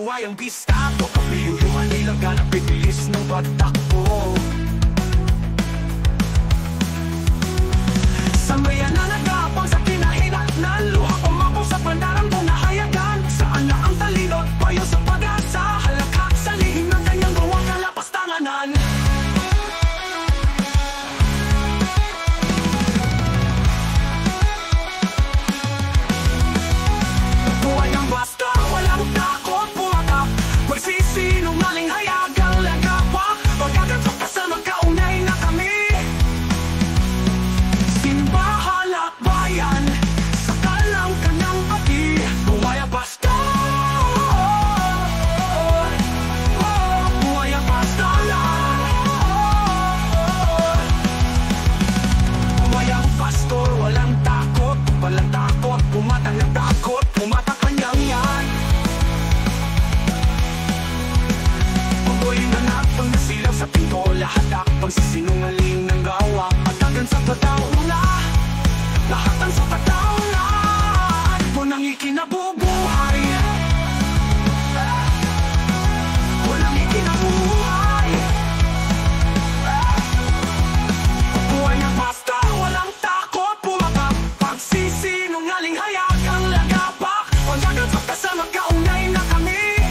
buhay ang bista ko. Kapiyuluhan nilang ganap, bibilis ng patakbo. Sambayan na nagapang sa kinahinatnan, luha umabot sa pandarang buong nahayagan. Saan na ang talino at payo sa pag-asa, halakak sa lihim ng kanyang gawang kalapastanganan. Buhay ang basta, walang takot, pumatap, magsisinungaling hayagang lagapak. Pagkagantok ka sa magkaunay na kami, simbahan at bayan, sakal ang kanyang pati. Buhay ang basta, buhay ang basta lang. Buhay ang pastor, walang takot, walang takot, pumatang ng takot, pumatak kanyang yan. Pagbuhay na nakapang nasilaw sa pinto, lahat akpang sisinungaling ng gawa. At hanggang sa patauna, lahat ang sa patauna walang ikinabubuhay, walang ikinabubuhay. Buhay ang basta, walang takot, pumakap, pagsisinungaling hayagang lagapak. Hanggang sa kasama kaunay na kami,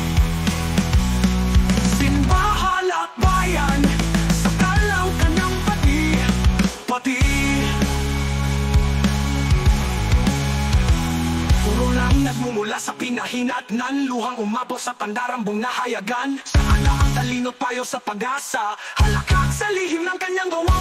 simbahan at bayan, sakal ang kanyang pati. Puro lang nagmumula sa pinahinatnan, luhang umabot sa pandarambong nahayagan. Saan na ang talino't payo sa pag-asa, halakak sa lihim ng kanyang gawa.